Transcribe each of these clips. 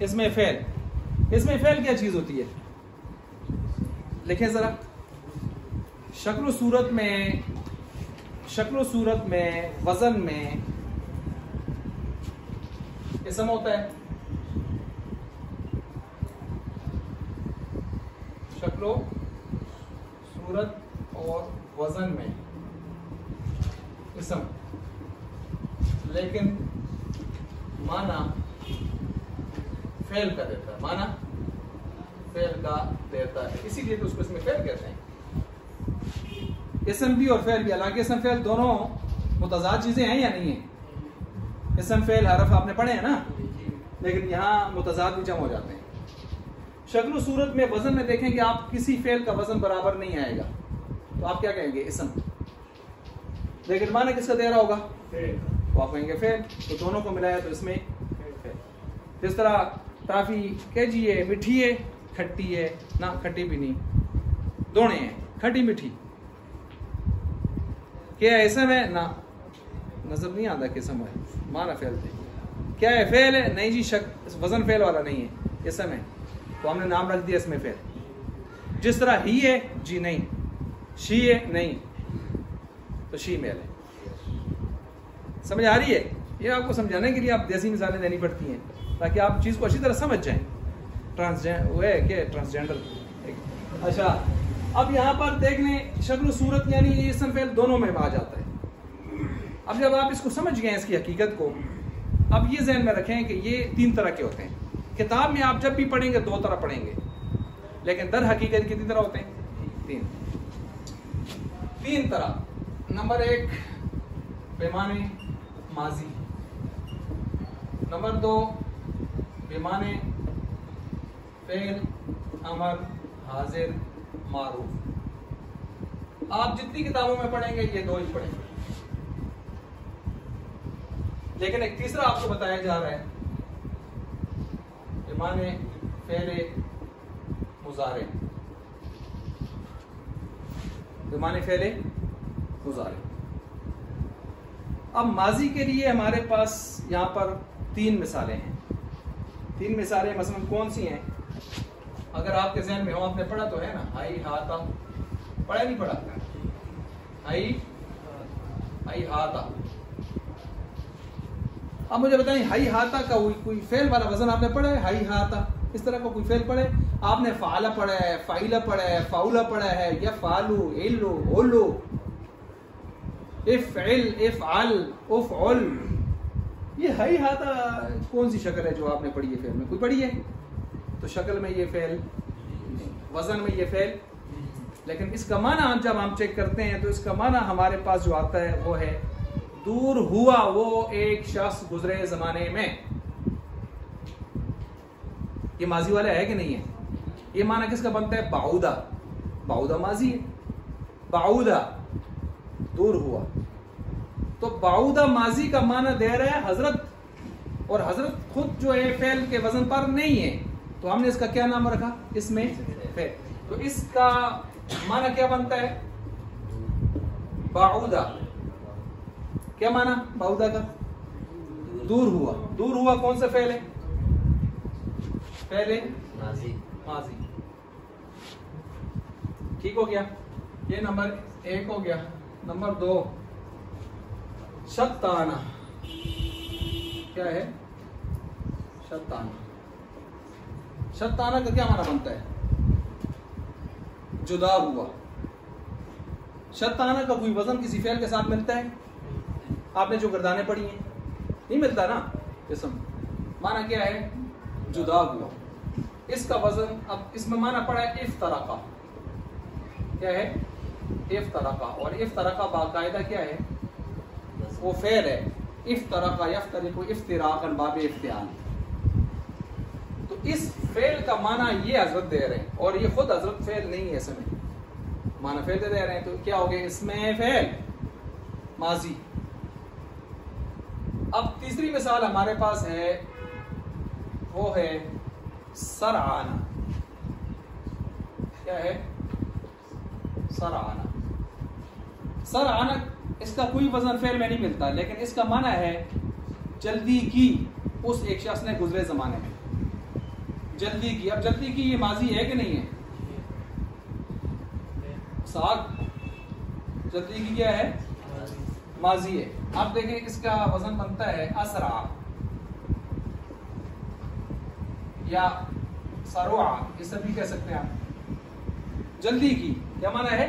इसमें फेल क्या चीज होती है? लिखें जरा। शक्ल सूरत में वजन में इसम होता है। शक्ल सूरत और वजन में इसम, लेकिन माना फेल का देता है, माना फेल का देता है, इसीलिए तो उसको इसमें फेल कहते हैं। इसम भी और फेल भी, हालांकि इसम फेल दोनों मुतजाद चीजें हैं या नहीं है? इसम फेल हरफ आपने पढ़े हैं ना, लेकिन यहाँ मुतजाद भी जम हो जाते हैं। शक्ल सूरत में वजन में देखें कि आप किसी फेल का वजन बराबर नहीं आएगा, तो आप क्या कहेंगे? इसम। लेकिन माना किसका दे रहा होगा? तो आप कहेंगे फेल। तो दोनों को मिलाया तो इसमें फेल। जिस तरह टाफी कैजी है, मिठी है, खट्टी है ना, खट्टी भी नहीं, दोनों हैं, खट्टी मीठी। क्या इसम है ना, नजर नहीं आता किस्म है, माना फेल थे। क्या है? फेल है? नहीं जी, वजन फेल वाला नहीं है, इसम है, तो हमने नाम रख दिया इसमें फेल। जिस तरह ही है, जी नहीं, शी है, नहीं, तो शी मेल है। समझ आ रही है? ये आपको समझाने के लिए आप देसी मिसालें देनी पड़ती हैं ताकि आप चीज को अच्छी तरह समझ जाएं। ट्रांसजेंडर। अच्छा, अब यहाँ पर देख लें, शक्ल सूरत यानी ये इसम फेल दोनों में आ जाता है। अब जब आप इसको समझ गए इसकी हकीकत को, अब ये जहन में रखें कि ये 3 तरह के होते हैं। किताब में आप जब भी पढ़ेंगे 2 तरह पढ़ेंगे, लेकिन दर हकीकत कितनी तरह होते हैं? 3 तरह। नंबर 1 बेमाने माजी, नंबर 2 बेमाने फेल अमर हाजिर मारूफ। आप जितनी किताबों में पढ़ेंगे ये 2 ही पढ़ेंगे, लेकिन एक तीसरा आपको बताया जा रहा है, बेमाने फेले मुजारे, बेमाने फेले मुजारे। अब माजी के लिए हमारे पास यहाँ पर 3 मिसालें हैं। 3 मिसालें मसलन कौन सी हैं? अगर आपके जहन में हो, आपने पढ़ा तो है ना, हाई हाता, पढ़ा नहीं पढ़ा? हाई हाता। अब मुझे बताएं, हाई हाता का कोई फेल वाला वजन आपने पढ़ा है? हाई हाता इस तरह का कोई फेल पढ़े? आपने फाला पढ़ा है, फाइला पढ़ा है, फाउला पढ़ा है, या फालू, इल्लू, ओल्लू, इफ़इल, इफ़अल, उफ़अल। ये हाई हाता कौन सी शक्ल है जो आपने पढ़ी है फेल में? कोई पढ़ी है? तो शक्ल में ये फेल, वजन में ये फेल, लेकिन इसका माना जब हम चेक करते हैं तो इसका माना हमारे पास जो आता है वो है दूर हुआ वो एक शख्स गुजरे जमाने में। ये माजी वाला है कि नहीं है? ये माना किसका बनता है? बाउदा। बाउदा माजी है, बाउदा दूर हुआ, तो बाउदा माजी का माना दे रहा है हजरत, और हजरत खुद जो है फेल के वजन पर नहीं है, तो हमने इसका क्या नाम रखा? इसमें फेल। तो इसका माना क्या बनता है? बाउदा। क्या माना बाउदा का? दूर हुआ। दूर हुआ कौन सा फेल है? फेल माजी। माजी। ठीक हो गया, ये नंबर 1 हो गया। नंबर 2 शताना। क्या है? शताना। शताना का क्या माना बनता है? जुदा हुआ। शताना का कोई वजन किसी फेल के साथ मिलता है? आपने जो गर्दानें पढ़ी हैं नहीं मिलता ना इसम। माना क्या है? जुदा हुआ। इसका वजन, अब इसमें माना पड़ा है इफ्तरका। क्या है? इफ्तरका। और इफ्तरका बाकायदा क्या है? वो फेल है। इफ्तरका यफ्तरिकु इफ्तिराकन बाबे इफ्तिआल। तो इस फेल का माना ये हजरत दे रहे हैं, और ये खुद हजरत फेल नहीं है, इसमें माना फेल दे रहे हैं, तो क्या हो गया? इसमें फेल माजी। अब तीसरी मिसाल हमारे पास है, वो है सरआना। क्या है? सरआना। सरआना इसका कोई वजन फेल में नहीं मिलता, लेकिन इसका माना है जल्दी की उस एक शख्स ने गुजरे जमाने में। जल्दी की। अब जल्दी की ये माजी है कि नहीं है? साग जल्दी की क्या है? माजी है। अब देखें इसका वजन बनता है असरा या सरोआ, इस भी कह सकते हैं आप। जल्दी की क्या माना है?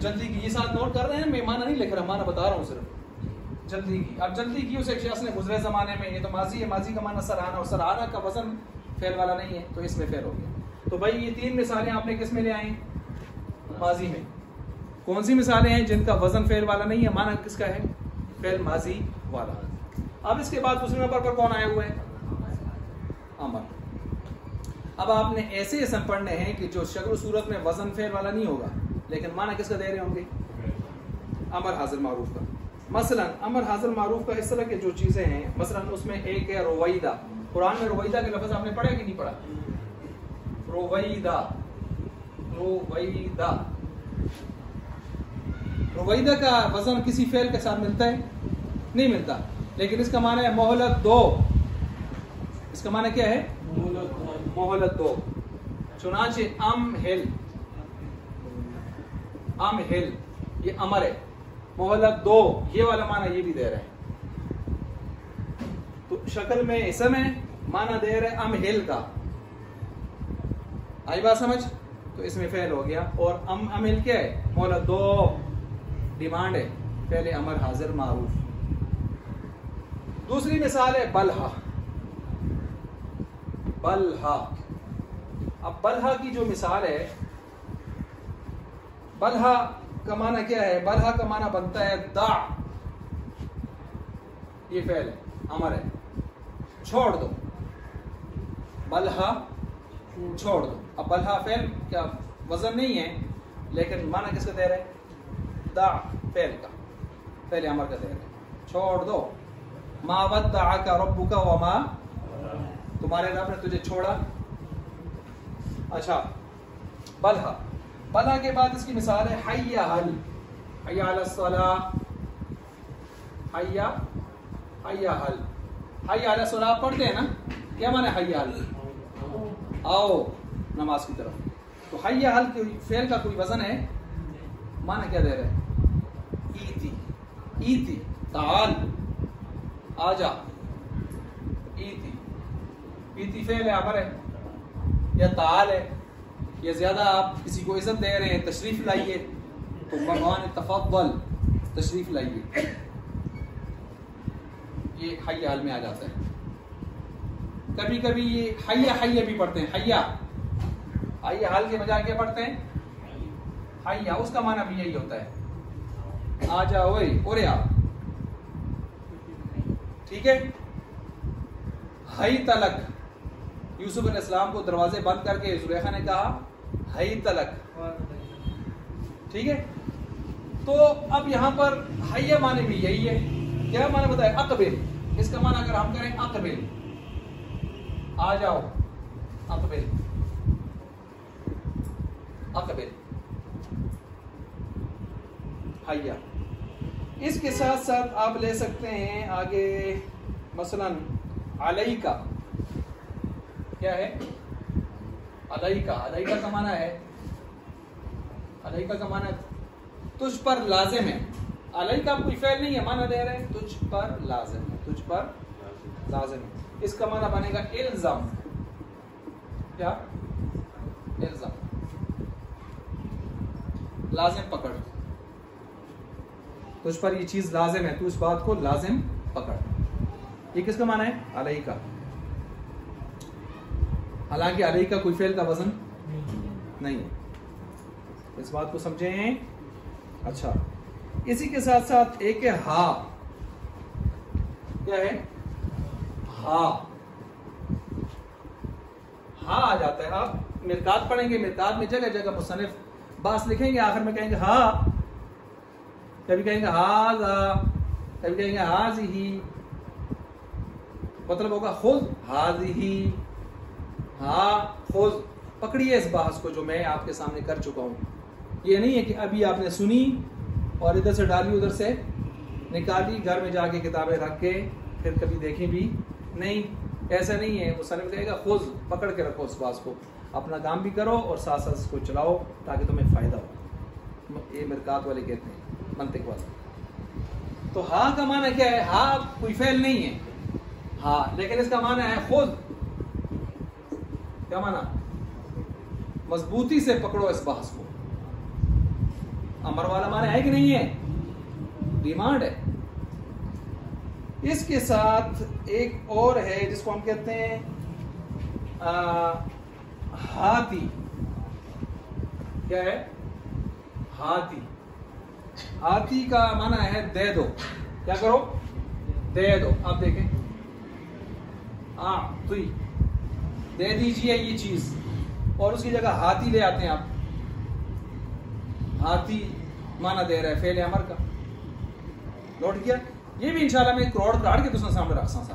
जल्दी की। ये साथ नोट कर रहे हैं, मैं माना नहीं लिख रहा, माना बता रहा हूँ सिर्फ। जल्दी की। अब जल्दी की उस एक शख्स ने गुजरे जमाने में, ये तो माजी है, माजी का माना सराहना, और सराहना का वजन फेल वाला नहीं है, तो इसमें फेल हो गया। तो भाई ये 3 मिसालें आपने किस में ले आई? माजी में। कौन सी मिसालें हैं जिनका वजन फेल वाला नहीं है? माना किसका है? फेल माजी वाला। अब इसके बाद दूसरे नंबर पर कौन आए हुए हैं? अमर। अब आपने ऐसे इसम पढ़ने हैं कि जो शक्ल सूरत में वजन फेल वाला नहीं होगा, लेकिन माना किसका दे रहे होंगे? अमर हाजिर मारूफ का। मसलन अमर हाजिर मारूफ का इस तरह के जो चीजें हैं, मसलन उसमें एक है रुवैदा। कुरान में रुवैदा के लफ्ज आपने पढ़ा कि नहीं पढ़ा? रुवैदा, रुवैदा। रुवैदा का वजन किसी फेल के साथ मिलता है? नहीं मिलता, लेकिन इसका माना है मोहलत दो। इसका माना क्या है? मोहलत दो। चुनाचे अम हिल, अम हिल ये अमर है, मोहलत दो ये वाला माना ये भी दे रहे हैं। तो शक्ल में इसम है, माना दे रहे अम हिल का। आई बात समझ? तो इसमें फेल हो गया। और अम हिल क्या है? मोहलत दो, डिमांड है, पहले अमर हाजिर मारूफ। दूसरी मिसाल है बलहा। बलहा। अब बलहा की जो मिसाल है, बलहा का माना क्या है? बलहा का माना बनता है दा, ये फेल है, अमर है, छोड़ दो। बलहा छोड़ दो। अब बलहा फेल क्या वजन नहीं है, लेकिन माना किसका दे रहे? दा, फेल का, पहले अमर का दे रहे, छोड़ दो। मा वद्दअका रब्बुका वमा, तुम्हारे रब ने तुझे छोड़ा। अच्छा, बलहा। बलहा के बाद इसकी मिसाल है हय्या हल, हय्या अलस सलाह, हय्या, हय्या हल। हय्या अलस सलाह पढ़ते हैं ना, क्या माने हय्या हल? आओ नमाज की तरफ। तो हय्या हल के फेल का कोई वजन है? माना क्या दे रहे हैं? ईती, ईती, ताल, आजा, ईती। ईती फेल है, अमर है या ताल है, या ज्यादा आप किसी को इज्जत दे रहे हैं, तशरीफ लाइए, तो भगवान तफद्दल, तशरीफ लाइए, ये हय्या हाल में आ जाता है। कभी कभी ये हय्या हय्या भी पढ़ते हैं, हय्या, हय्या हाल के बजाय क्या पढ़ते हैं? हय्या। उसका माना भी यही होता है, आ जाओ ओरे आ, ठीक है। हई तलक, यूसुफ अलैहिस्सलाम को दरवाजे बंद करके जुलेखा ने कहा हई तलक, ठीक है। तो अब यहां पर हय्या माने भी यही है। क्या माने बताए? अकबिल। इसका माना अगर हम करें अकबिल, आ जाओ, अकबिल, अकबिल, हय्या। इसके साथ साथ आप ले सकते हैं आगे, मसलन अलैका। क्या है? अलैका। अलैका का माना है, अलैका का माना तुझ पर लाजिम है। अलैका कोई फेल नहीं है, माना दे रहे हैं तुझ पर लाजिम है, तुझ पर लाजिम है। इसका माना बनेगा इल्जाम। क्या? इल्जाम, लाजिम पकड़, तुझ पर ये चीज लाजिम है, तू इस बात को लाजिम पकड़। ये किसका माना है? अलैका। हालांकि अलैका कोई फेल का वजन नहीं है, इस बात को समझें। अच्छा, इसी के साथ साथ एक है हा। क्या है? हा। हा आ जाता है। आप मिरकात पढ़ेंगे, मिरकात में जगह जगह मुसन्निफ बास लिखेंगे, आखिर में कहेंगे हा, कभी कहेंगे हाजा, कभी कहेंगे हाजिही, मतलब होगा खुद हाजिही, हा खुद। पकड़िए इस बास को जो मैं आपके सामने कर चुका हूं। ये नहीं है कि अभी आपने सुनी और इधर से डाली उधर से निकाली, घर में जाके किताबें रख के फिर कभी देखी भी नहीं। ऐसा नहीं है। मुसन्निफ कहेगा खुद पकड़ के रखो उस बात को, अपना काम भी करो और साथ साथ इसको चलाओ ताकि तुम्हें फ़ायदा हो। ये मिरकात वाले कहते हैं, मंतिक वाले। तो हाँ का माना क्या है? हाँ कोई फेल नहीं है, हाँ, लेकिन इसका माना है खुद। क्या माना? मजबूती से पकड़ो इस बहस को। अमर वाला माना है कि नहीं है? डिमांड है। इसके साथ एक और है जिसको हम कहते हैं हाथी। क्या है? हाथी। हाथी का माना है दे दो। क्या करो? दे दो। अब देखें, तुई दे दीजिए ये चीज, और उसकी जगह हाथी ले आते हैं आप। हाथी माना दे रहा है फेल अमर का। नोट किया? ये भी इंशाल्लाह मैं करोड़ काट के तुझे सामने रख सकता।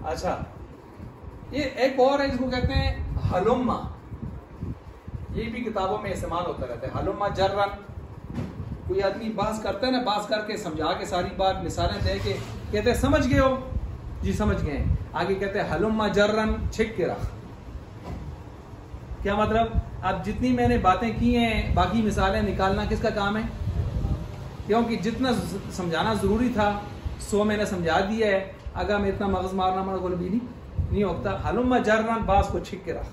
अच्छा, ये एक और है जिसको कहते हैं हलुम्मा। ये भी किताबों में इस्तेमाल होता रहता है। हलुम्मा जर्रन। कोई आदमी बात करता है ना, बात करके समझा के सारी बात मिसालें दे के कहते हैं समझ गए हो जी? समझ गए। आगे कहते हैं हलुम्मा जर्रन, छिक के रख। क्या मतलब? अब जितनी मैंने बातें की हैं, बाकी मिसालें निकालना किसका काम है? क्योंकि जितना समझाना जरूरी था सो मैंने समझा दिया है। अगर मैं इतना मगज मारना मेरा कोई भी नहीं होता। हलुम्मा जर्रन, बास को छिक के रख।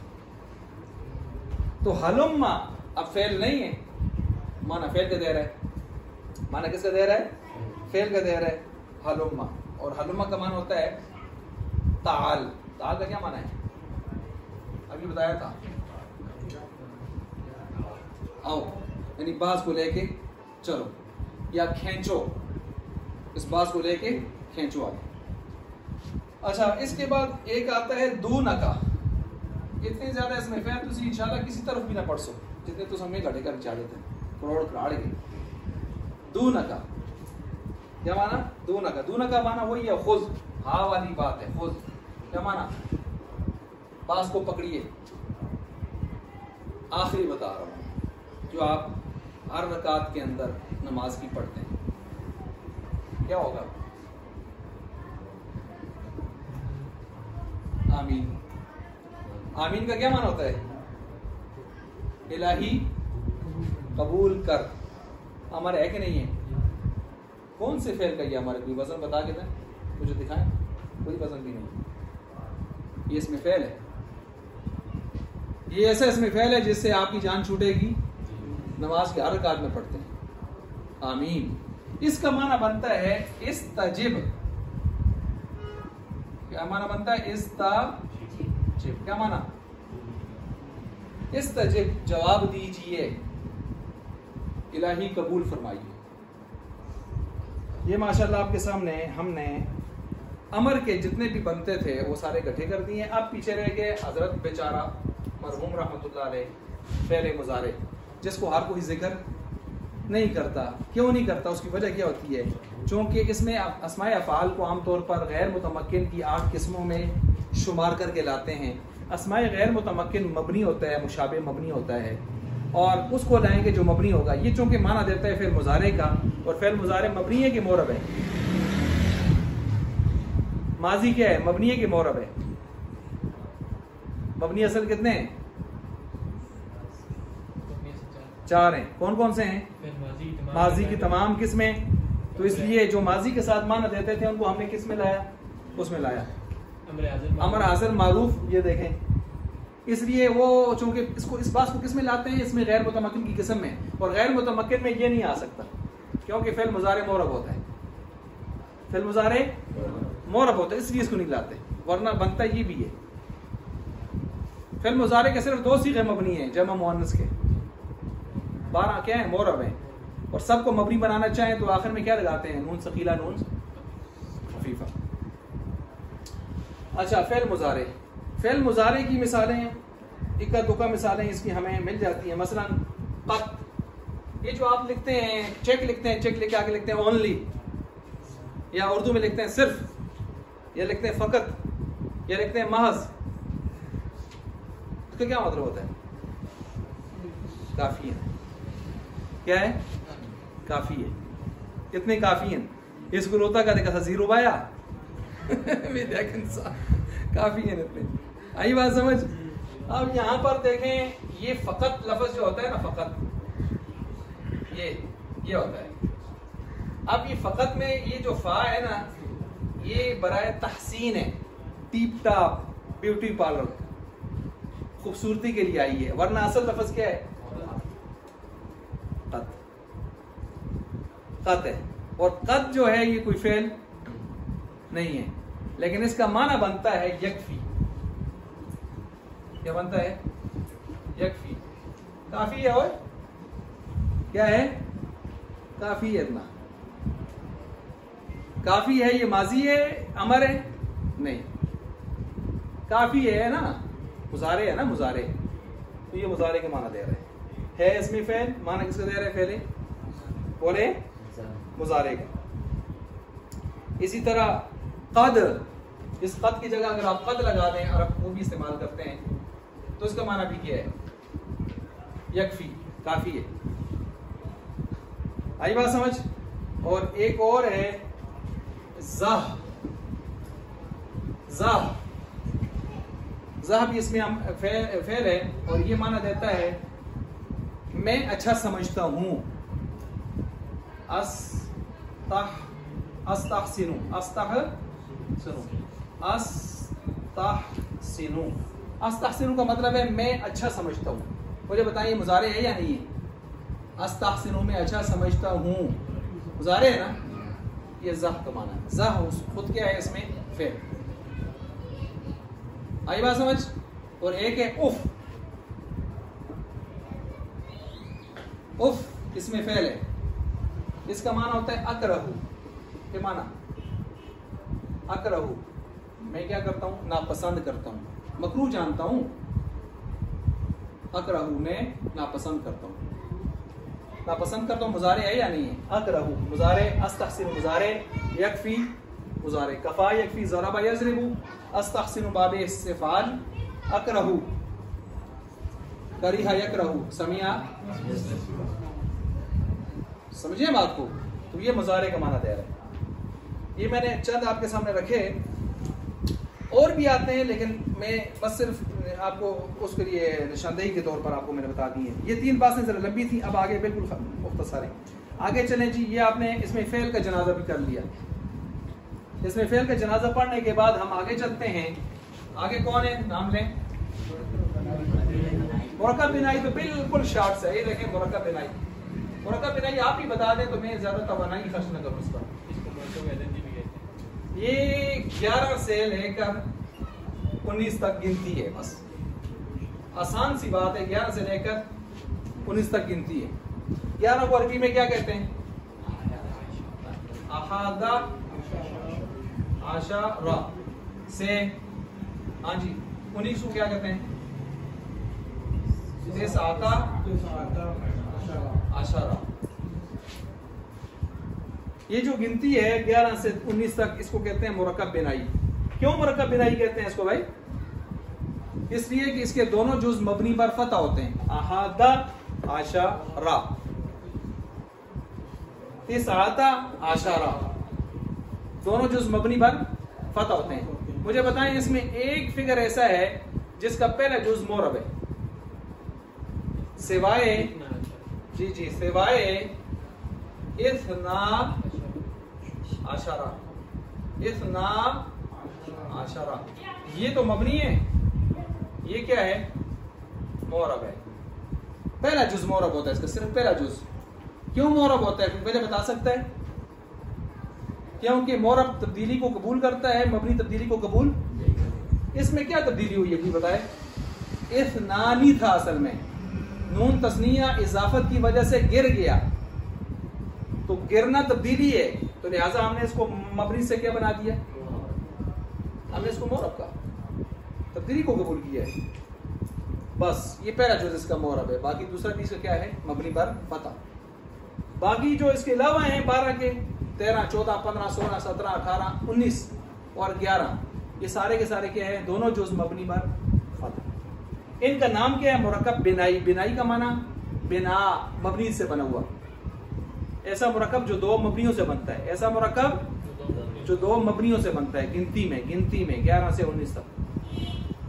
तो हलुम्मा अब फेल नहीं है, माना फेल का दे रहा है। माना किसका दे रहा है? फेल का दे रहा है, हलुम्मा। और हलुम्मा का मान होता है ताल। ताल का क्या माना है? अभी बताया था। आओ, यानी बास को लेके चलो, या खींचो। इस बास को लेके खींचो आगे। अच्छा, इसके बाद एक आता है दू नका। इतने ज्यादा इसमें फैल तुम इंशाल्लाह किसी तरफ भी ना पढ़ सो जितने तो हमें घटे कर चाह देते हैं करोड़ कराड़ के। दू नका क्या माना? दू नका। दू नका माना वही है खुद, हाँ वाली बात है। खुद क्या माना? बास को पकड़िए। आखिरी बता रहा हूं जो आप हर रकात के अंदर नमाज की पढ़ते हैं, क्या होगा? आमीन। आमीन का क्या माना होता है? इलाही कबूल कर। अमर है कि नहीं है? कौन से फेल का ये हमारे कोई वजन बता के दें, मुझे दिखाएं। कोई वजन भी नहीं। ये इसमें फेल है। ये ऐसा इसमें फेल है जिससे आपकी जान छूटेगी। नमाज के हर रकात में पढ़ते हैं आमीन। इसका माना बनता है इस्तजिब। क्या माना बनता है? इस्तजिब। क्या माना? इस्तजिब, जवाब दीजिए, इलाही कबूल फरमाइए। ये माशाल्लाह आपके सामने हमने अमर के जितने भी बनते थे वो सारे इकट्ठे कर दिए। अब पीछे रह गए हजरत बेचारा मरहूम रहमतुल्लाह अलैह फेल मुजारे, जिसको हर कोई जिक्र नहीं करता। क्यों नहीं करता? उसकी वजह क्या होती है? चूँकि इसमें अस्माए अफ़ाल को आमतौर पर गैर मुतमक्किन की 8 किस्मों में शुमार करके लाते हैं। अस्माए गैर मुतमक्किन मबनी होता है, मुशाबे मबनी होता है, और उसको लाएंगे जो मबनी होगा। ये चूँकि माना देता है फेल मुजारे का, और फेल मुजारे मबनी है कि मोरब है? माजी क्या है? मबनी है कि मोरब है? मबनी असल कितने हैं? 4 हैं। कौन कौन से हैं? माजी की तमाम किस्में। तो इसलिए जो माजी के साथ माना देते थे उनको हमने किस में लाया? उसमें लाया अमर हाजिर मारूफ। ये देखें, इसलिए वो चूंकि इसको इस बात को किस में लाते हैं? इसमें गैर मुतमक्किन की किस्म में। और गैर मुतमक्किन में ये नहीं आ सकता क्योंकि फेल मुजारे मोरब होता है। फेल मुजारे मोरब होता है, इसलिए इसको नहीं लाते, वरना बनता ये भी है। फेल मुजारे के सिर्फ 2 सीगे मबनी है जमा मुअन्नस के, 12 क्या है? मोरब है। और सबको मबनी बनाना चाहें तो आखिर में क्या लगाते हैं? नून सकीला, नून खफीफा। अच्छा, फेल मुजारे। फेल मुजारे की मिसालें इक्का दुक्का मिसालें इसकी हमें मिल जाती हैं। मसलन कत, ये जो आप लिखते हैं चेक लिखते हैं, चेक लिख के आगे लिखते हैं ओनली, या उर्दू में लिखते हैं सिर्फ, या लिखते हैं फकत, या लिखते हैं महज। इसका क्या मतलब होता है? काफी है। क्या है? काफी है। कितने काफी हैं? इस गुलोता का देखा था 0 आया, काफी है इतने। आई बात समझ। अब यहाँ पर देखें, ये फकत लफ्ज जो होता है ना, फकत ये होता है। अब ये फकत में ये जो फा है ना, ये बराए तहसीन है, टीप टाप, ब्यूटी पार्लर, खूबसूरती के लिए आई है, वरना असल लफ्ज क्या है? कत। कत है। और कत जो है ये कोई फेल नहीं है, लेकिन इसका माना बनता है यकफी। क्या बनता है? यकफी, काफी है। और क्या है? काफी है, इतना काफी है। ये माजी है, अमर है नहीं, काफी है ना, मुजारे है ना, मुजारे। तो ये मुजारे के माना दे रहे हैं। इसमें फेल, माना किसका दे रहे हैं? फेले बोले मुजारे का। इसी तरह कद, इस कद की जगह अगर आप कद लगा दें, अरब वो भी इस्तेमाल करते हैं, तो इसका माना भी क्या है? यकफी, काफी है। आई बात समझ। और एक और है ज़ह। ज़ह भी इसमें हम फेल है, और ये माना देता है मैं अच्छा समझता हूं। अस्तहसिनु का मतलब है मैं अच्छा समझता हूँ। मुझे बताइए मुजारे है या नहीं है? अस्तहसिनु में अच्छा समझता हूँ, मुजारे है ना, ये ज़ह का माना है। ज़ह खुद क्या है? इसमें फेल। आई बात समझ। और एक है उफ। उफ इसमें फेल है, इसका माना होता है अकरहू। क्या माना? अकरहू, मैं क्या करता हूं? नापसंद करता हूं, मकरूह जानता हूं। अकरहू में नापसंद करता हूं। नापसंद करता हूं मुजारे है या नहीं है? अकरहू मुजारे, अस्तहसिनु मुजारे, यकफी मुजारे, कफा यकफी, ज़रबा यज़रिबु, अस्तहसिनु बाबे इस्तिफ़ाल, अकरहू करिहा यकरहू, समिया। समझिए बात को। तो ये मुजारे का माना दे रहा है। ये मैंने चंद आपके सामने रखे, और भी आते हैं, लेकिन मैं बस सिर्फ आपको उसके लिए निशानदेही के तौर पर आपको मैंने बता दी है। ये 3 बातें जरा लंबी थी, अब आगे बिल्कुल मुख्तसर है। आगे चलें जी। ये आपने इसमें फेल का जनाजा भी कर लिया। इसमें फेल का जनाजा पढ़ने के बाद हम आगे चलते हैं। आगे कौन है? नाम लें। मुरक्कब बिनाई तो बिल्कुल शॉर्ट से, ये देखें मुरक्कब बिनाई। मुरक्कब बिनाई आप ही बता दें तो मैं ज्यादा तवानाई खर्च न करूँ इस पर। ये 11 से लेकर 19 तक गिनती है, बस आसान सी बात है। 11 से लेकर 19 तक गिनती है। 11 को अरबी में क्या कहते हैं? अहादा आशारा से, हाँ जी। 19 को क्या कहते हैं? तिसआता आशारा। ये जो गिनती है 11 से 19 तक, इसको कहते हैं मुरक्कब बिनाई। क्यों मुरक्कब बिनाई कहते हैं इसको भाई? इसलिए कि इसके दोनों जुज मबनी पर फतह होते हैं। अहादा आशारा, तिसआता आशारा, दोनों जुज मबनी पर फतह होते हैं। मुझे बताएं इसमें एक फिगर ऐसा है जिसका पहला जुज मोरब है, सिवाय जी सिवाय इतना आशारा। इतना आशारा ये तो मबनी है, ये क्या है? मोरब है। पहला जुज मोरब होता है इसका, सिर्फ पहला जुज। क्यों मोरब होता है? पहले बता सकता है? क्योंकि मोरब तब्दीली को कबूल करता है, मबनी तब्दीली को कबूल। इसमें क्या तब्दीली हुई है कोई बताए? इथनानी था असल में, नून तस्निया इजाफत की वजह से गिर गया, तो गिरना तब्दीली है, तो लिहाजा हमने इसको मबनी से क्या बना दिया? हमने इसको मोरब का तब्दीली को कबूल किया है। बस ये पहला जुज इसका मोरब है। बाकी दूसरा भी इसका क्या है? मबनी पर फतह। बाकी जो इसके अलावा हैं 12 के, 13, 14, 15, 16, 17, 18, 19 और 11, ये सारे के सारे क्या है? दोनों जुज मबनी पर फतह। इनका नाम क्या है? मुरक्कब बिनाई। बिनाई का माना बिना, मबनी से बना हुआ। ऐसा मुरक्कब जो 2 मबनियों से बनता है, ऐसा मुरक्कब जो दो मबनियों से बनता है गिनती में 11 से 19 तक,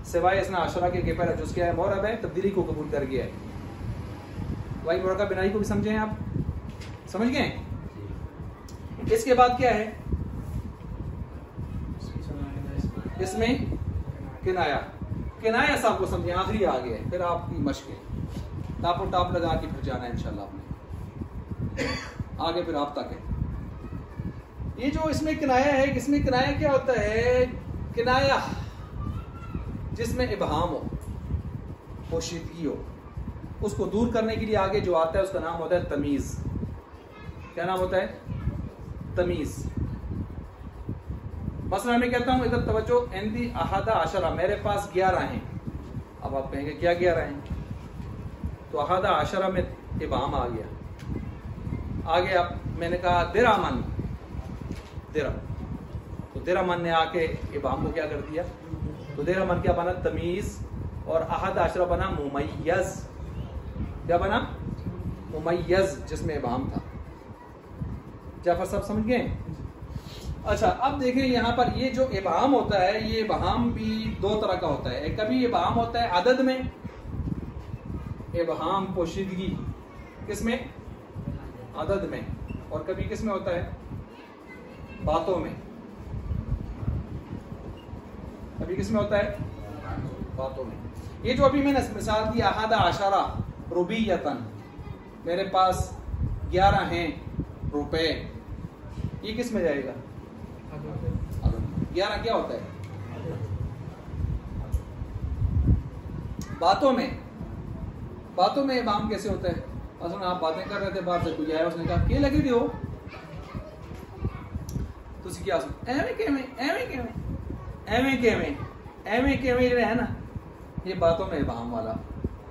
सिवाय इसना अशरा के पहला जुज़ क्या है, मोरब है, तब्दीली को कबूल कर गया है। वाई मुरक्कब बिनाई को भी समझे आप, समझ गए? इसके बाद क्या है, इसमें किनाया साहब को समझे, आखिरी आ गया है, फिर आपकी मश्क है, टापो टाप लगा के फिर जाना है इंशाल्लाह आपने आगे, फिर आप तक है। ये जो इसमें किनाया है, इसमें किनाया क्या होता है, किनाया जिसमें इबहाम हो, पोशीदगी हो, उसको दूर करने के लिए आगे जो आता है उसका नाम होता है तमीज। क्या नाम होता है? तमीज। मसला मैं कहता हूं इधर तवज्जो, इंदी अहादा आशरा, मेरे पास 11 हैं। अब आप कहेंगे क्या 11 हैं? तो अहादा आशरा में इबहाम आ गया, आगे आप मैंने कहा दिरामन, दिरा, तो दिरामन ने आके इबहाम को क्या कर दिया, तो दिरामन क्या बना, तमीज, और अहद आशरा बना मुमय्यज। क्या बना? मुमय्यज, जिसमें इबहाम था। जाफर साहब समझ गए? अच्छा, अब देखें यहाँ पर ये जो इबहाम होता है, ये इबहाम भी दो तरह का होता है। कभी इबहाम होता है अदद में, इबहाम पोशीदगी किसमें, अदद में, और कभी किसमें होता है, बातों में। कभी किसमें होता है, बातों में। ये जो अभी मैंने मिसाल दी अहादा आशरा रुबियतन, मेरे पास 11 हैं रुपए, ये किस में जाएगा? 11 क्या होता है? बातों में। बातों में इबाम कैसे होता है? असल आप बातें कर रहे थे, बाहर से कोई आया, उसने कहा के लगी दियो, तुसी क्या एवें केवें जो है ना, ये बातों में इबाम वाला,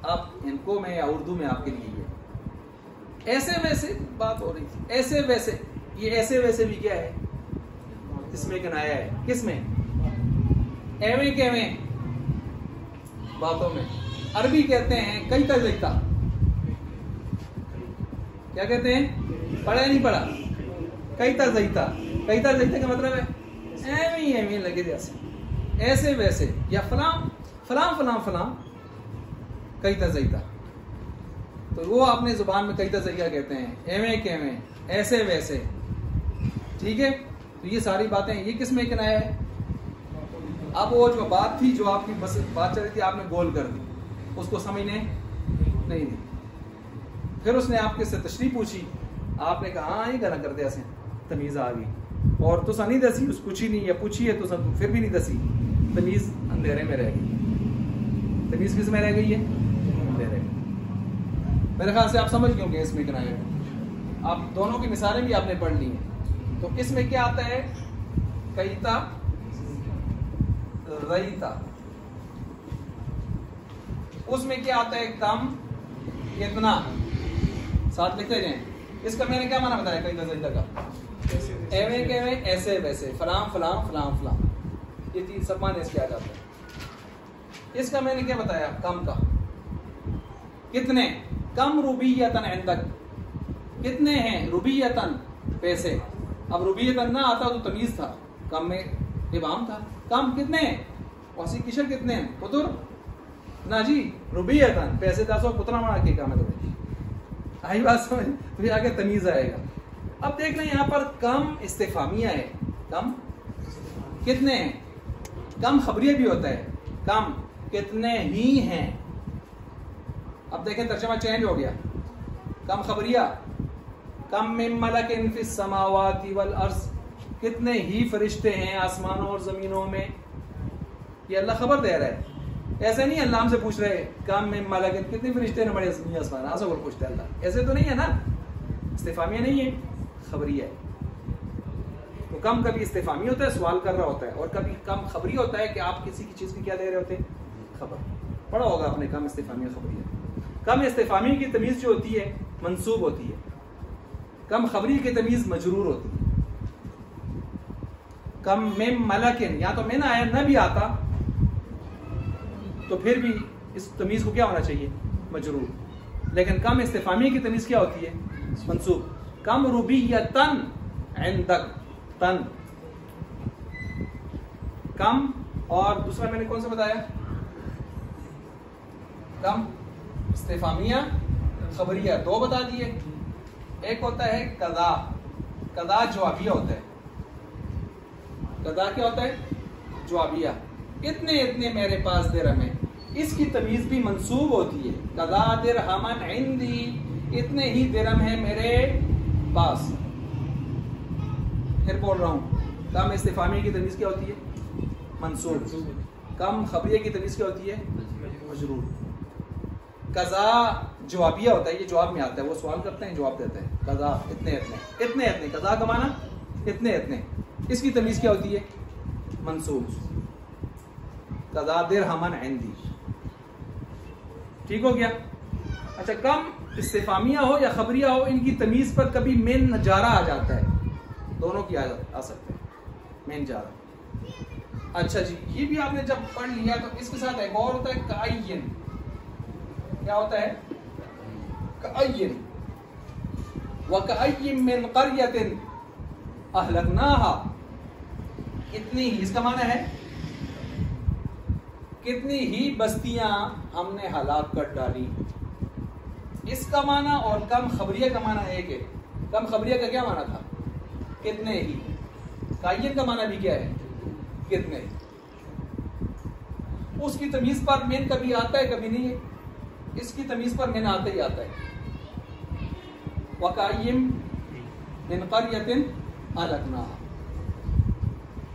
आप इनको में या उर्दू में आपके लिए है। ऐसे वैसे बात हो रही थी, ऐसे वैसे, ये ऐसे वैसे भी क्या है, इसमें किनाया है। किसमें? एवें केवें, बातों में। अरबी कहते हैं कई तजैता, क्या कहते हैं? पढ़ा नहीं पढ़ा? कई तजैता। कई तजैता का मतलब है एवें लगे जैसे, ऐसे वैसे, या फलां फलां फलां फलां, कई तजैता। तो वो अपने जुबान में कई तजैया कहते हैं, एवें केवें, ऐसे वैसे। ठीक है, तो ये सारी बातें, ये किस में किनाया है? अब वो जो बात थी, जो आपकी बस बात चल रही थी, आपने गोल कर दी, उसको समझने नहीं दी। फिर उसने आपके से तशरीह पूछी, आपने कहा हाँ ये गला कर दिया, ऐसे तमीज आ गई, और तुसा नहीं दसी, उस पूछी नहीं, या पूछी है तो फिर भी नहीं दसी, तमीज अंधेरे में रह गई। तमीज किस में रह गई है? अंधेरे में। मेरे ख्याल से आप समझ गए होंगे इसमें किनाया। आप दोनों की मिसालें भी आपने पढ़ ली हैं। तो इसमें क्या आता है? कईता रईता। उसमें क्या आता है? कम, कितना, साथ लिखते जाएं। इसका मैंने क्या माना बताया कईता रईता का? एवें केवें, ऐसे वैसे, फलां फलां फलां फलां, ये तीन सब माने इसके आ जाते हैं। इसका मैंने क्या बताया? कम का। कितने? कम रुबियतन इंदक, कितने हैं? रुबियतन, पैसे। अब रुबियतन ना आता तो तमीज था, कम में इबाम था। कम कितने? वसी किशर कितने हैं? पुत्र ना जी, रुबियतन, पैसे 10 पुतना बना के काम है। आई बात समझ? तो ये आगे तमीज आएगा। अब देख लें यहाँ पर कम इस्तिफामिया है। कम कितने हैं? कम खबरिया भी होता है, कम कितने ही हैं। अब देखें तर्जुमा चेंज हो गया। कम खबरिया, कम मिन मलकिन फिस समावाति वल अर्ज़, कितने ही फरिश्ते हैं आसमानों और जमीनों में। ये अल्लाह खबर दे रहा है, ऐसे नहीं अल्लाह हमसे पूछ रहे कम मिन मलकिन, कितने फरिश्ते हैं बड़े आसमान, आसमान को पूछते हैं अल्लाह। ऐसे तो नहीं है ना, इस्तिफामिया नहीं है, खबरिया है। तो कम कभी इस्तिफामी होता है, सवाल कर रहा होता है, और कभी कम खबरी होता है कि आप किसी की चीज की क्या दे रहे होते हैं? खबर। पढ़ा होगा आपने कम इस्तिफामी और खबरिया। कम इस्तिफामी की तमीज जो होती है मंसूब होती है, कम खबरी की तमीज मजरूर होती है। कम में मलकिन, या तो मैंने आया न भी आता तो फिर भी इस तमीज को क्या होना चाहिए? मजरूर। लेकिन कम इस्तिफामी की तमीज क्या होती है? मंसूब। कम रुबियतन इंदक, तन कम, और दूसरा मैंने कौन सा बताया, कम इस्तिफामिया खबरिया, दो बता दिए। एक होता है कदा, कदा जवाबिया होता है। कदा क्या होता है, जवाबिया। इतने इतने मेरे पास दिरहम है, इसकी तमीज भी मंसूब होती है। कदा दिरहमन इंदी, इतने ही दिरहम है मेरे पास। फिर बोल रहा हूँ, कम इस्तिफामिया की तमीज क्या होती है, मंसूब। कम खबरिया की तमीज क्या होती है, मजरूर। कज़ा जवाबिया होता है, ये जवाब में आता है, वो सवाल करते हैं जवाब देते हैं। कज़ा इतने इतने, इतने इतने, कज़ा का माना इतने इतने, इसकी तमीज क्या होती है, मंसूब। कज़ा दिरहमन इंदी, ठीक हो गया। अच्छा, कम इस्तिफामिया हो या खबरिया हो, इनकी तमीज पर कभी मेन नजारा आ जाता है, दोनों की आ सकते हैं, मेन जारा। अच्छा जी, ये भी आपने जब पढ़ लिया तो इसके साथ एक और होता है काय्यिन। क्या होता है, काय्यिन। व काय्यिन मिन क़र्यतिन अहलकनाहा, इतनी ही, इसका माना है कितनी ही बस्तियां हमने हलाक कर डाली। इसका माना और कम खबरिया का माना एक है। कम खबरिया का क्या माना था, कितने ही। काय्यिन का माना भी क्या है, कितने। उसकी तमीज पर मेन कभी आता है कभी नहीं है, इसकी तमीज पर मेन आता ही आता है। वकाय्यिम मिन क़र्यतिन अहलकनाहा,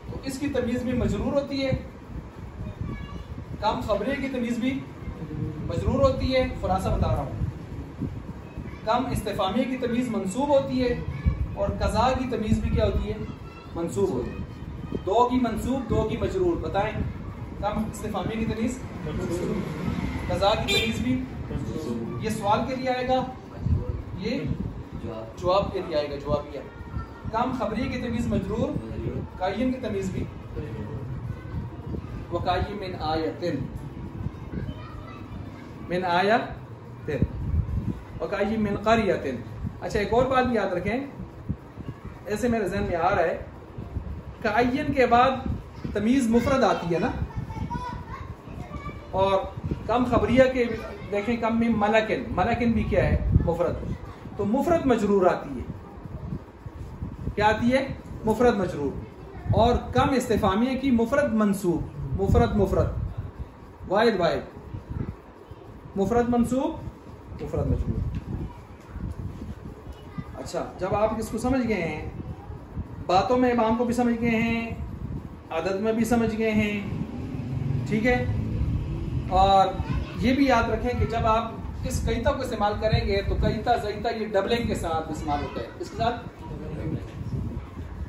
तो इसकी तमीज भी मजरूर होती है। कम खबरिया की तमीज भी मजरूर होती है। खुलासा बता रहा हूँ, कम इस्तिफामिया की तमीज मंसूब होती है, और कज़ा की तमीज भी क्या होती है, मंसूब होती है। दो की मंसूब, दो की मजरूर। बताएं, कम इस्तिफामिया की तमीज, कज़ा की तमीज भी, ये सवाल के लिए आएगा, ये जवाब के लिए आएगा, जवाबिया। कम खबरिया की तमीज मजरूर, काय्यिन की तमीज भी। वकाय्यिम मिन आयतिन, मिन आयतिन, वकाय्यिम मिन क़र्यतिन। अच्छा, एक और बात भी याद रखें, ऐसे मेरे ज़हन में आ रहा है, काय्यिन के बाद तमीज मुफरद आती है ना, और कम खबरिया के देखें, कम में मलकिन, मलकिन भी क्या है, मुफरद, तो मुफरद मजरूर आती है। क्या आती है, मुफरद मजरूर। और कम इस्तिफामिया की मुफरद मंसूब, मुफरद मुफरद, वाहिद वाहिद, मुफरद मंसूब, मुफरद मजरूर। अच्छा, जब आप इसको समझ गए हैं, बातों में इमाम को भी समझ गए हैं, अदद में भी समझ गए हैं, ठीक है। और ये भी याद रखें कि जब आप इस कईता को इस्तेमाल करेंगे तो कईता ज़ईता ये डबलिंग के साथ इस्तेमाल होता है। इसके साथ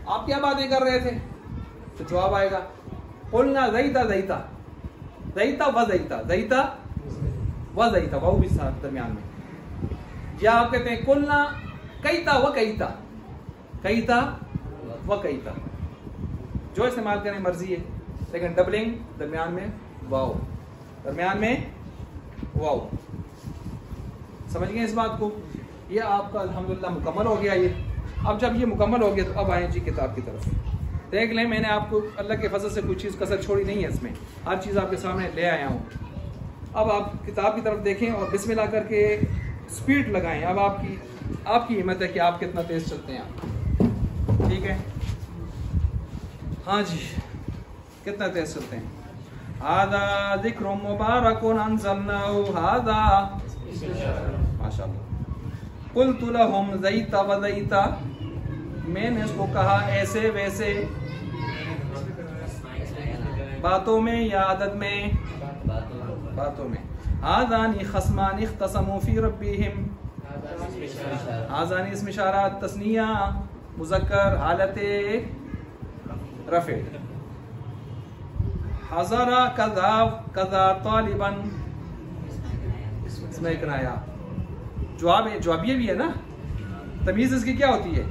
आप क्या बातें कर रहे थे, तो जवाब आएगा कुलना ज़ईता ज़ईता, ज़ईता व ज़ईता, ज़ईता व ज़ईता, वो भी साथ दरमियान में। या आप कहते हैं कुलना कईता व कईता, कईता व कईता, जो इस्तेमाल करें मर्जी है, लेकिन डबलिंग दरमियान में वाओ, दरमियान में वाओ। समझ गए इस बात को। ये आपका अल्हम्दुलिल्लाह मुकम्मल हो गया। ये अब जब ये मुकम्मल हो गया तो अब आए जी किताब की तरफ। देख लें, मैंने आपको अल्लाह के फजल से कोई चीज़ कसर छोड़ी नहीं है, इसमें हर चीज़ आपके सामने ले आया हूँ। अब आप किताब की तरफ देखें और बिस्मिल्लाह करके स्पीड लगाएं। अब आपकी हिम्मत है कि आप कितना तेज़ चलते हैं आप, ठीक है। हाँ जी, कितना तेज़ चलते हैं। हादा ज़िक्र मुबारकुन अंज़लनाहु हादा, माशाअल्लाह। क़ुल्तु लहुम ज़ईता व ज़ईता, मैंने इसको कहा ऐसे वैसे, बातों में या आदत में, बातों में। हाज़ानी ख़स्मानी इख़्तसमू फ़ी रब्बिहिम, हाज़ानी इसमें इशारा तस्निया मुज़क्कर हालते रफ़े। हज़रा कज़ा कज़ा तालिबन, इसमें किनाया, जवाब है, जवाबिये भी है ना। तमीज़ इसकी क्या होती है,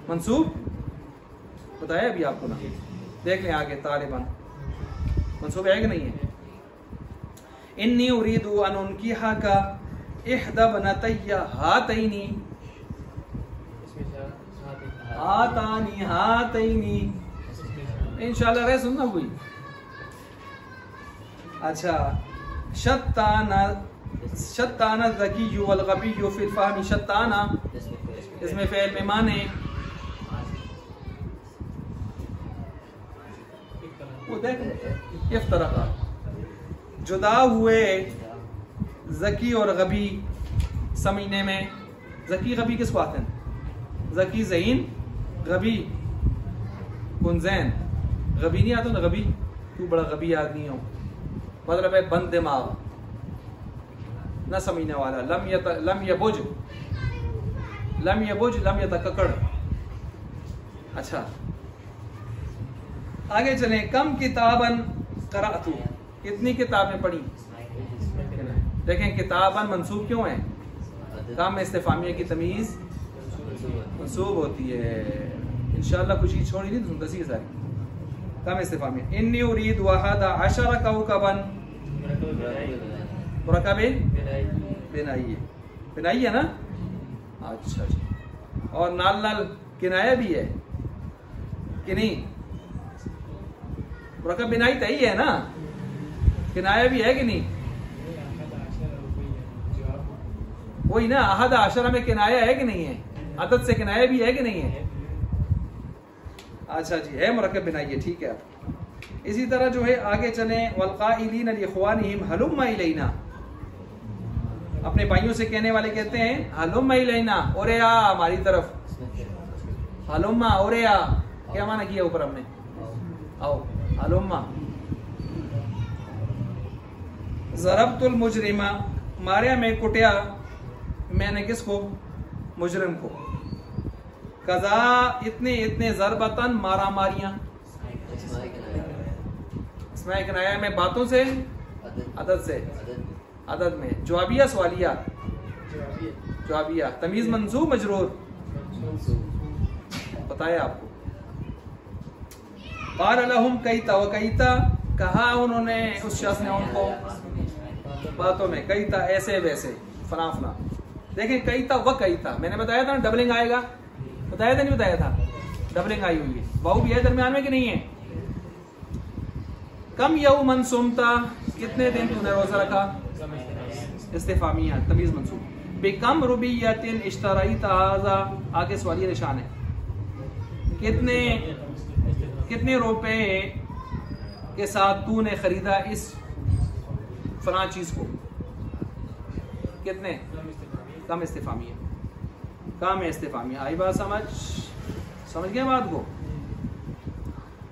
मंसूब, बताया अभी आपको ना। देख लें आगे, तालिबन मंसूब है कि नहीं है। इन्नी उरीदु अन उनकिहाका इहदा बनतैया हातैनी, हातानी हातैनी, इंशाल्लाह रह सुनना कोई। अच्छा, शत्ताना ज़की वल गबी फिल फ़हमी। शत्ताना इसमें फ़ेल में माने वो देख इफ्तरका, जुदा हुए ज़की और गबी समझने में। ज़की गबी किसको आते हैं? ज़की ज़हीन, गबी कुंजैन। गबी नहीं आता ना, गबी तू बड़ा गबी आदमी हो, मतलब है बंद दिमाग, न समझने वाला। लम यबुज लम यतककड़। अच्छा आगे चले। कम किताबन क़राअतु, कितनी किताबें पढ़ी? देखें किताबन मंसूब क्यों है? काम में इस्तिफामिया की तमीज़ मंसूब होती है। इंशाल्लाह कुछ चीज़ छोड़ी नहीं, सुनता सी सारी काम इस्तिफामिया। इन्नी उरीद वहदा अशरा कौकबन, मुरकबे बिनाई है ना। अच्छा जी, और नाल नाल किनाया भी है कि नहीं? मुरकब बिनाई तो ही है ना, किनाया भी है कि नहीं? वही ना, अहद आशरा में किनाया है कि नहीं है? अदद से किनाया भी है कि नहीं है? अच्छा जी, है मुरकब बिनाई है, ठीक है। इसी तरह जो है आगे चले। वल्क़ाइलीन लिइख़वानिहिम हलुम्मा इलैना, अपने भाइयों से कहने वाले कहते हैं हलुम्मा इलैना, ओरे आ हमारी तरफ। हलुम्मा ओरे आ, क्या माना किया ऊपर हमने? आओ हलुम्मा। ज़रबतुल मुजरिमा, मारे में कुटिया मैंने किसको? मुजरिम को। कज़ा इतने इतने ज़रबतन, मारा मारियां। इसमें किनाया में बातों से, अदद से, अदद में। जवाबिया सवालिया, जवाबिया तमीज़ मंसूब मजरूर, बताया आपको। क़ाल लहुम कैता व कैता, कहा उन्होंने, उस शख्स ने उनको बातों में, कैता ऐसे वैसे फला फला। देखिए कैता व कैता, मैंने बताया था ना डबलिंग आएगा, बताया था नहीं बताया था? डबलिंग आई हुई है, वाऊ भी है दरमियान में कि नहीं है? कम यौमन सुमता, कितने दिन तूने रोजा रखा? इस्तिफामिया तमीज़ मंसूब। बेकम रुबियतिन इश्तराइता हाज़ा, आगे सवालिया निशान है। कितने रुपए के साथ तूने खरीदा इस फलां चीज को? कितने? कम इस्तिफामिया, कम इस्तिफामिया। आई बात समझ गए बात को?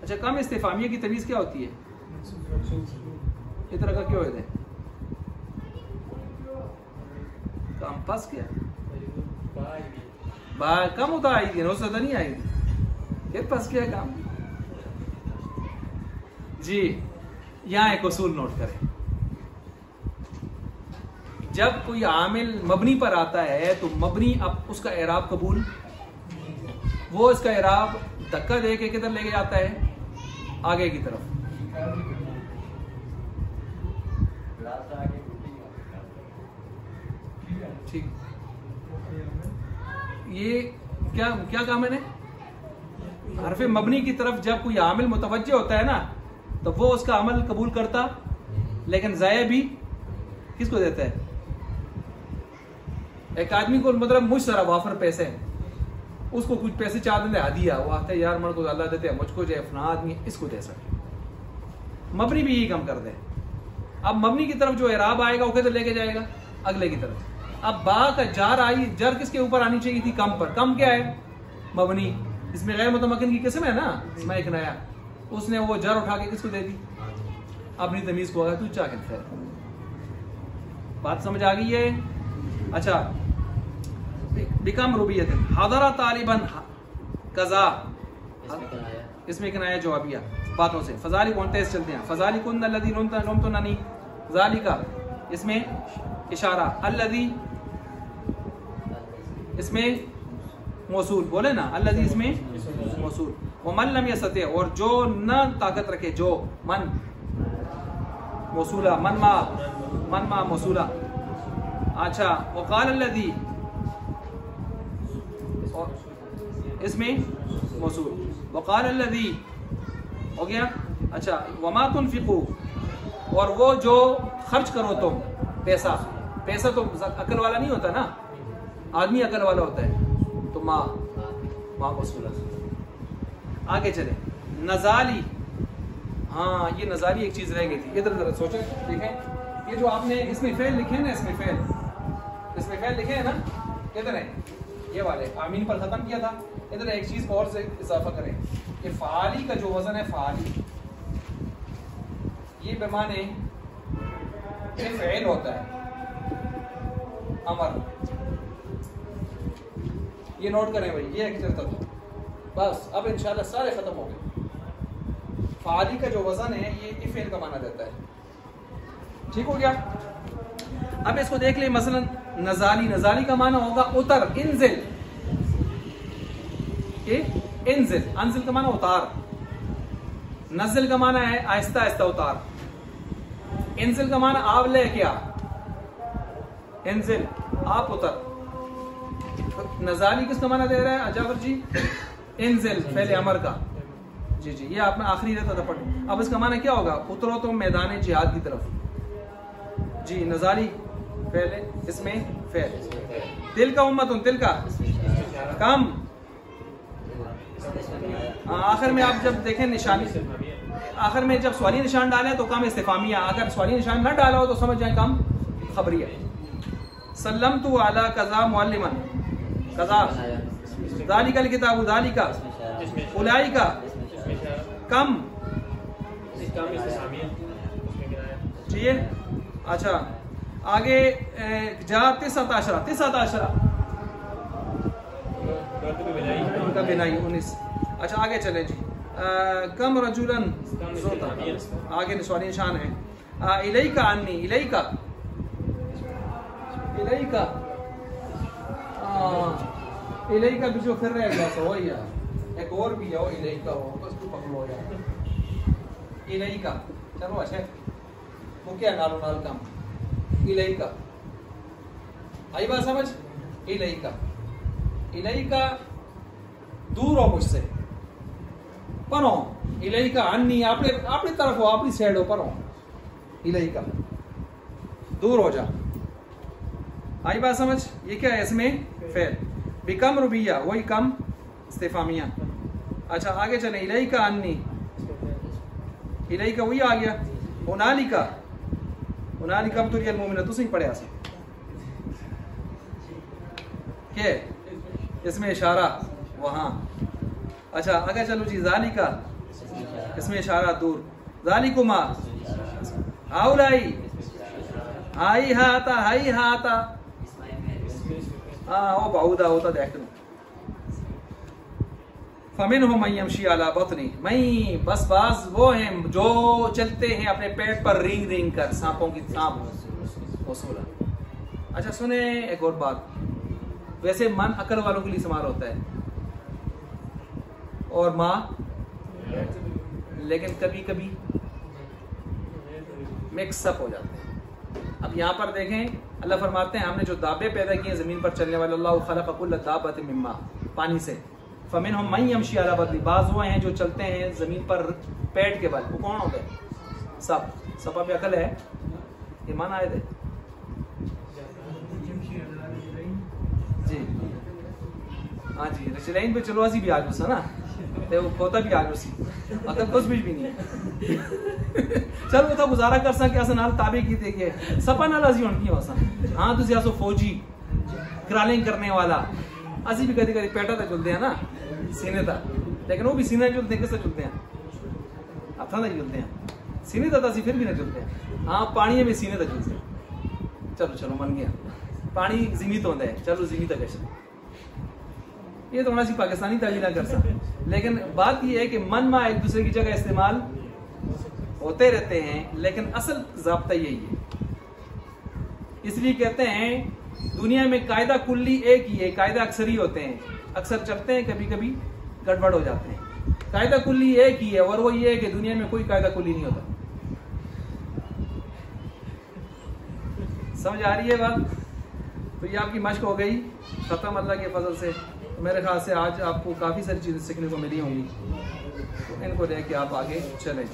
अच्छा, कम इस्तिफामिया की तमीज़ क्या होती है? इतना का क्यों है? कम फंस गया, कम होता आई थी, रोज़ नहीं आई थी, ये फंस गया काम जी। यहाँ एक उसूल नोट करें, जब कोई आमिल मबनी पर आता है तो मबनी अब उसका एराब कबूल, वो इसका एराब धक्का दे के किधर लेके जाता है? आगे की तरफ। ठीक, ये क्या कहा मैंने? हरफ मबनी की तरफ जब कोई आमिल मुतवज्जे होता है ना, तो वो उसका अमल कबूल करता, लेकिन ज़ाया भी किसको देता है? एक आदमी को मतलब मुझ सारा वाफर पैसे हैं, उसको कुछ पैसे चाह देते हदिया, वो आता है यार मेरे को अल्लाह देते हैं, मुझको जो फना आदमी इसको दे सके। मबनी भी यही काम कर दे। अब मबनी की तरफ जो एराब आएगा वो किधर लेके जाएगा? अगले की तरफ। अब बा का जार आई, जर किसके ऊपर आनी चाहिए थी? कम पर। कम क्या है? मबनी। इसमें गैर मुतमक्किन की किस्म है ना, इसमें एक नया, उसने वो जर उठा के किसको दे दी? अपनी तमीज को। तू चाह खैर, बात समझ आ गई है? अच्छा, बिकम रुबियत हदरा तालिबन कजा, इसमें किनाया जवाबिया बातों से। फजाली कौन तेज चलते हैं? फजाली कुन अल्लज़ी नुमतु ननी, ज़ालिका इसमें इशारा, अल्लज़ी इसमें मौसूल, बोले ना अल्लज़ी इसमें मौसूल। वो मन लम यस्तति, और जो न ताकत रखे, जो मन मौसूला, मन मा मौसूला। अच्छा, वक़ाल अल्लज़ी इसमें मौसूल, वक़ाल अल्लज़ी, हो गया। अच्छा, वमा तुनफिकू, और वो जो खर्च करो तुम पैसा, पैसा तो अकल वाला नहीं होता ना, आदमी अकल वाला होता है, तो माँ मौसूला। आगे चले, नजाली, हाँ ये नजाली एक चीज रह गई थी, इधर जरा सोचो, देखें ये जो आपने इसमें फेल लिखे हैं ना, इसमें फेल लिखे हैं ना, किधर है ये वाले, आमीन पर खत्म किया था, इधर एक चीज को और से इजाफा करें, ये फ़ाली का जो वजन है, फ़ाली ये बेमाने फ़ेल होता है, अमर, ये नोट करें भाई, ये एक चलता था बस, अब इंशाल्लाह सारे खत्म हो गए। फ़ाली का जो वजन है ये इफ़ेल का माना देता है, ठीक हो गया। अब इसको देख ले, मसलन नजाली, नजाली का माना होगा उतर, इंजिल, इंजिल, अंजिल का माना उतार, नजिल का माना है आहिस्ता आहिस्ता उतार, इंजिल का माना आप ले क्या, इंजिल आप उतर। नजाली किसका माना दे रहा है अजाबर जी, इंजिल पहले अमर का, जी जी, ये आपने आखिरी रहता था पढ़। अब इसका माना क्या होगा, उतरो तो मैदान जिहाद की तरफ, जी नजाली पहले, इसमें फेल। तिल का उम्मत, तिल का कम, आखिर में आप जब देखें निशानी, आखिर में जब सवाली निशान डाले तो कम इस्तिफामिया, अगर सवाली निशान ना डाला हो तो समझ जाए कम खबरिया। सल्लम तू आला कज़ा मुअल्लिमन, कज़ा ज़ालिकल किताबु ज़ालिका उलाइका, कम, ठीक है। अच्छा आगे जा तिसअत आशरा, उनका बिनाई 19। अच्छा आगे चले जी, कम रजुलन, आगे सवाली निशान है, इलैका अन्नी, इलैका इलैका भी जो फिर रहेगा तो वही है, एक और भी है इलैका, हो बस तू पकड़ो यार, इलैका चलो। अच्छा वो क्या नालो नाल कम, इलैका आई बात समझ, इलैका दूर हो मुझसे, परो इलैका अन्नी, अपनी तरफ हो, अपनी साइड हो, परो इलैका दूर हो जा, आई बात समझ। ये क्या है, इसमें फेल, बिकम रुबिया, वही कम इस्तिफामिया। अच्छा आगे चले, इलैका अन्नी, इलैका वही आ गया, उनालिका, उनालिका तुरियल मोमिना, तुसी पढ़े आसा के, इसमें इशारा वहां। अच्छा आगे चलो जी, ज़ालिका, इसमें इशारा दूर, ज़ालिकुमा, हाउलाई, हाई हाता, ओ बाउदा होता देखते। फमिन हो मयमशी अला बतनी, मई बस बाज वो हैं जो चलते हैं अपने पेट पर रिंग कर, सांपों की सांप वसूला। अच्छा सुने एक और बात, वैसे मन अकल वालों के लिए इस्तेमाल होता है और माँ, लेकिन कभी कभी मिक्सअप हो जाते हैं। अब यहाँ पर देखें, अल्लाह फरमाते हैं हमने जो दाबे पैदा किए जमीन पर चलने वाले, अल्लाह खलक़ कुल्ल दाब्बतिन मिम्मा, पानी से, फमिनहुम मन यमशी अला बतनी, बाज़ वो हैं जो चलते हैं जमीन पर पेट के बल, वो कौन होता है, सब सपा पे अकल है, ईमान आए थे जी, हाँ जी, रचलाइन पे चलो असी भी आज उस ना, वो खोता भी आज उसी, अकल कुछ भी नहीं चल वो तो गुजारा कर सके, असन हाल ताबे की देखे, सपा नाल असी उनकी होसन, हाँ तुसी आसो फौजी क्रॉलिंग करने वाला, असी भी कभी कभी पेटा तक चलते हैं ना, सीने तक, लेकिन वो भी सीने चलते हैं, किससे चलते हैं, हथा तक चलते हैं, सीने तक असी फिर भी नहीं चलते हैं, हाँ पानी में सीने तक चलते हैं, चलो चलो मन गया, पानी जीमित होता है, चलो जीमित तक ऐसे, ये तो सी पाकिस्तानी ताली ना कर सकते, लेकिन बात यह है कि मन में एक दूसरे की जगह इस्तेमाल होते रहते हैं, लेकिन असल ज़ाब्ता यही है। इसलिए कहते हैं दुनिया में कायदा कुल्ली एक ही है, कायदा अक्सर ही होते हैं, अक्सर चलते हैं, कभी कभी गड़बड़ हो जाते हैं। कायदा कुल्ली एक ही है और वो ये है कि दुनिया में कोई कायदा कुल्ली नहीं होता। समझ आ रही है बात? तो ये आपकी मश्क हो गई खत्म अल्लाह के फजल से। मेरे ख्याल से आज आपको काफ़ी सारी चीज़ें सीखने को मिली होंगी। तो इनको लेके आप आगे चलें।